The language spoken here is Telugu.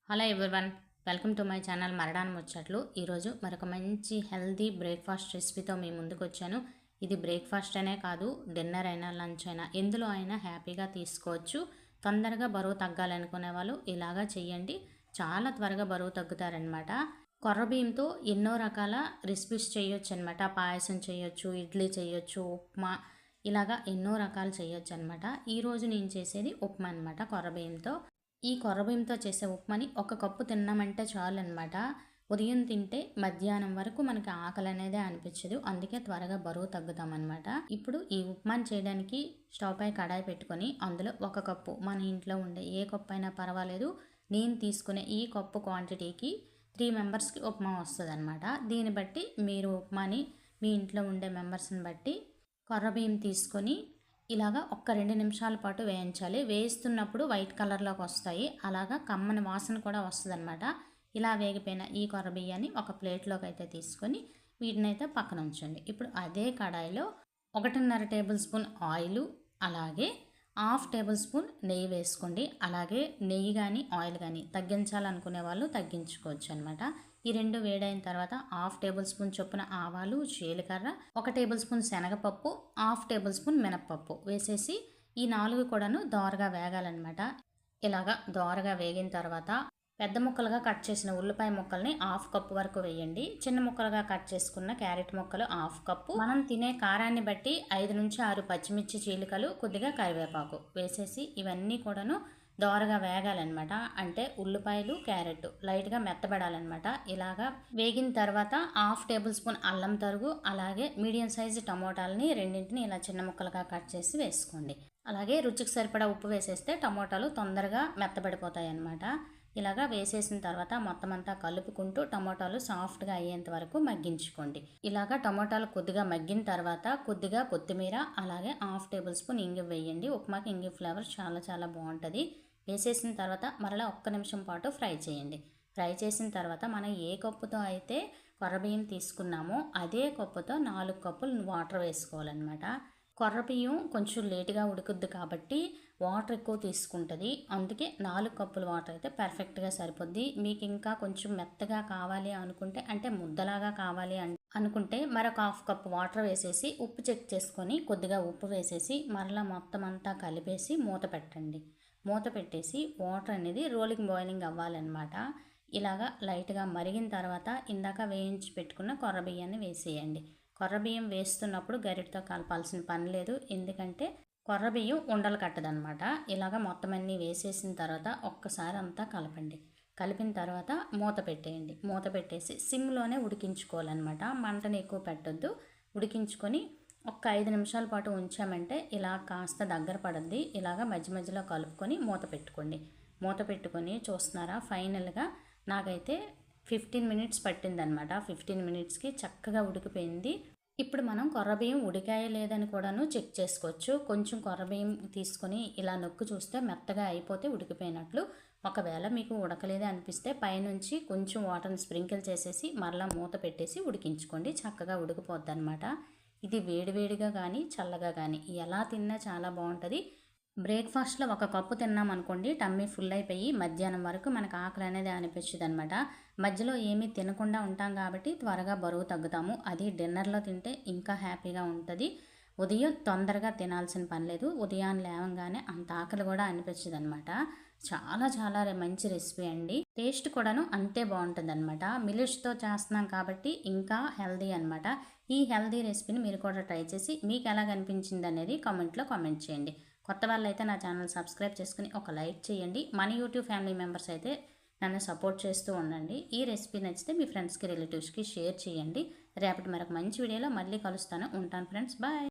Hello everyone, welcome to my channel మరడాన్ ముచ్చట్లు. ఈరోజు మరొక మంచి హెల్దీ బ్రేక్ఫాస్ట్ రెసిపీతో మీ ముందుకు వచ్చాను. ఇది బ్రేక్ఫాస్ట్ అనే కాదు, డిన్నర్ అయినా లంచ్ అయినా ఎందులో అయినా హ్యాపీగా తీసుకోవచ్చు. తొందరగా బరువు తగ్గాలనుకునే వాళ్ళు ఇలాగా చెయ్యండి, చాలా త్వరగా బరువు తగ్గుతారనమాట. కొర్ర బియ్యంతో ఎన్నో రకాల రెసిపీస్ చేయొచ్చు అనమాట. పాయసం చేయొచ్చు, ఇడ్లీ చేయొచ్చు, ఉప్మా, ఇలాగా ఎన్నో రకాలు చేయొచ్చు అనమాట. ఈరోజు నేను చేసేది ఉప్మా అనమాట. కొర్ర బియ్యంతో ఈ కొర్ర బియ్యంతో చేసే ఉప్మాని ఒక కప్పు తిన్నామంటే చాలు అనమాట. ఉదయం తింటే మధ్యాహ్నం వరకు మనకి ఆకలి అనేదే అనిపించదు. అందుకే త్వరగా బరువు తగ్గుతామన్నమాట. ఇప్పుడు ఈ ఉప్మాని చేయడానికి స్టవ్ పై కడాయి పెట్టుకొని అందులో ఒక కప్పు, మన ఇంట్లో ఉండే ఏ కప్పు అయినా పర్వాలేదు, నేను తీసుకునే ఈ కప్పు క్వాంటిటీకి 3 మెంబర్స్కి ఉప్మా వస్తుంది అనమాట. దీన్ని బట్టి మీరు ఉప్మాని మీ ఇంట్లో ఉండే మెంబర్స్ని బట్టి కొర్ర బియ్యం తీసుకొని ఇలాగా ఒక్క 2 నిమిషాల పాటు వేయించాలి. వేయిస్తున్నప్పుడు వైట్ కలర్లోకి వస్తాయి, అలాగా కమ్మని వాసన కూడా వస్తుందన్నమాట. ఇలా వేగిపోయిన ఈ కొర్ర బియ్యాన్ని ఒక ప్లేట్లోకి అయితే తీసుకొని వీటిని అయితే పక్కన ఉంచండి. ఇప్పుడు అదే కడాయిలో 1.5 టేబుల్ స్పూన్ ఆయిల్, అలాగే 1/2 టేబుల్ స్పూన్ నెయ్యి వేసుకోండి. అలాగే నెయ్యి కానీ ఆయిల్ కానీ తగ్గించాలనుకునే వాళ్ళు తగ్గించుకోవచ్చు అనమాట. ఈ రెండు వేడైన తర్వాత 1/2 టేబుల్ స్పూన్ చొప్పున ఆవాలు, జీలకర్ర, 1 టేబుల్ స్పూన్ శనగపప్పు, 1/2 టేబుల్ స్పూన్ మినప్పప్పు వేసేసి ఈ 4 కూడాను దోరగా వేగాలన్నమాట. ఇలాగా దోరగా వేగిన తర్వాత పెద్ద ముక్కలుగా కట్ చేసిన ఉల్లిపాయ ముక్కల్ని 1/2 కప్పు వరకు వేయండి. చిన్న ముక్కలుగా కట్ చేసుకున్న క్యారెట్ ముక్కలు 1/2 కప్పు, మనం తినే కారాన్ని బట్టి 5 నుంచి 6 పచ్చిమిర్చి చీలికలు, కొద్దిగా కరివేపాకు వేసేసి ఇవన్నీ కూడాను దోరగా వేగాలన్నమాట. అంటే ఉల్లిపాయలు, క్యారెట్ లైట్గా మెత్తబడాలన్నమాట. ఇలాగా వేగిన తర్వాత 1/2 టేబుల్ స్పూన్ అల్లం తరుగు, అలాగే మీడియం సైజు టమోటాలని రెండింటిని ఇలా చిన్న ముక్కలుగా కట్ చేసి వేసుకోండి. అలాగే రుచికి సరిపడా ఉప్పు వేసేస్తే టమోటాలు తొందరగా మెత్తబడిపోతాయి అన్నమాట. ఇలాగా వేసేసిన తర్వాత మొత్తం అంతా కలుపుకుంటూ టమోటాలు సాఫ్ట్గా అయ్యేంత వరకు మగ్గించుకోండి. ఇలాగా టమోటాలు కొద్దిగా మగ్గిన తర్వాత కొద్దిగా కొత్తిమీర, అలాగే 1/2 టేబుల్ స్పూన్ ఇంగు వేయండి. ఉప్మాకి ఇంగు ఫ్లేవర్ చాలా చాలా బాగుంటుంది. వేసేసిన తర్వాత మరలా ఒక్క నిమిషం పాటు ఫ్రై చేయండి. ఫ్రై చేసిన తర్వాత మనం ఏ కప్పుతో అయితే కొర్రబియ్యం తీసుకున్నామో అదే కప్పుతో 4 కప్పులు వాటర్ వేసుకోవాలన్నమాట. కొర్ర బియ్యం కొంచెం లేటుగా ఉడుకుద్ది కాబట్టి వాటర్ ఎక్కువ తీసుకుంటుంది. అందుకే 4 కప్పుల వాటర్ అయితే పర్ఫెక్ట్గా సరిపోద్ది. మీకు ఇంకా కొంచెం మెత్తగా కావాలి అనుకుంటే, అంటే ముద్దలాగా కావాలి అనుకుంటే మరొక 1/2 కప్పు వాటర్ వేసేసి ఉప్పు చెక్ చేసుకొని కొద్దిగా ఉప్పు వేసేసి మరలా మొత్తం అంతా కలిపేసి మూత పెట్టండి. మూత పెట్టేసి వాటర్ అనేది బాయిలింగ్ అవ్వాలన్నమాట. ఇలాగా లైట్గా మరిగిన తర్వాత ఇందాక వేయించి పెట్టుకున్న కొర్ర బియ్యాన్ని వేసేయండి. కొర్ర బియ్యం వేస్తున్నప్పుడు గరిటతో కలపాల్సిన పని లేదు, ఎందుకంటే కొర్ర బియ్యం ఉండలు కట్టదనమాట. ఇలాగ మొత్తం అన్నీ వేసేసిన తర్వాత ఒక్కసారి అంతా కలపండి. కలిపిన తర్వాత మూత పెట్టేయండి. మూత పెట్టేసి సిమ్లోనే ఉడికించుకోవాలన్నమాట. మంటని ఎక్కువ పెట్టొద్దు. ఉడికించుకొని ఒక 5 నిమిషాల పాటు ఉంచామంటే ఇలా కాస్త దగ్గర పడుద్ది. ఇలాగ మధ్య మధ్యలో కలుపుకొని మూత పెట్టుకోండి. మూత పెట్టుకొని చూస్తున్నారా, ఫైనల్గా నాకైతే 15 మినిట్స్ పట్టిందనమాట. 15 మినిట్స్కి చక్కగా ఉడికిపోయింది. ఇప్పుడు మనం కొర్రబియ్యం ఉడికాయో లేదని కూడాను చెక్ చేసుకోవచ్చు. కొంచెం కొర్రబియ్యం తీసుకొని ఇలా నొక్కు చూస్తే మెత్తగా అయిపోతే ఉడికిపోయినట్లు. ఒకవేళ మీకు ఉడకలేదే అనిపిస్తే పైనుంచి కొంచెం వాటర్ని స్ప్రింకిల్ చేసేసి మరలా మూత పెట్టేసి ఉడికించుకోండి. చక్కగా ఉడికిపోద్ది అనమాట. ఇది వేడివేడిగా కానీ చల్లగా కానీ ఎలా తిన్నా చాలా బాగుంటుంది. బ్రేక్ఫాస్ట్లో ఒక కప్పు తిన్నామనుకోండి, టమ్మీ ఫుల్ అయిపోయి మధ్యాహ్నం వరకు మనకు ఆకలి అనేది అనిపించదు అనమాట. మధ్యలో ఏమీ తినకుండా ఉంటాం కాబట్టి త్వరగా బరువు తగ్గుతాము. అది డిన్నర్లో తింటే ఇంకా హ్యాపీగా ఉంటుంది. ఉదయం తొందరగా తినాల్సిన పని లేదు. ఉదయం లేవంగానే అంత ఆకలి కూడా అనిపించదు అనమాట. చాలా చాలా మంచి రెసిపీ అండి. టేస్ట్ కూడాను అంతే బాగుంటుంది అనమాట. మిల్లెట్స్తో చేస్తున్నాం కాబట్టి ఇంకా హెల్దీ అనమాట. ఈ హెల్దీ రెసిపీని మీరు కూడా ట్రై చేసి మీకు ఎలా కనిపించింది అనేది కామెంట్లో కామెంట్ చేయండి. కొత్త వాళ్ళు అయితే నా ఛానల్ సబ్స్క్రైబ్ చేసుకుని ఒక లైక్ చేయండి. మన యూట్యూబ్ ఫ్యామిలీ మెంబర్స్ అయితే నన్ను సపోర్ట్ చేస్తూ ఉండండి. ఈ రెసిపీ నచ్చితే మీ ఫ్రెండ్స్కి, రిలేటివ్స్కి షేర్ చేయండి. రేపటి మరొక మంచి వీడియోలో మళ్ళీ కలుస్తాను. ఉంటాను ఫ్రెండ్స్, బాయ్.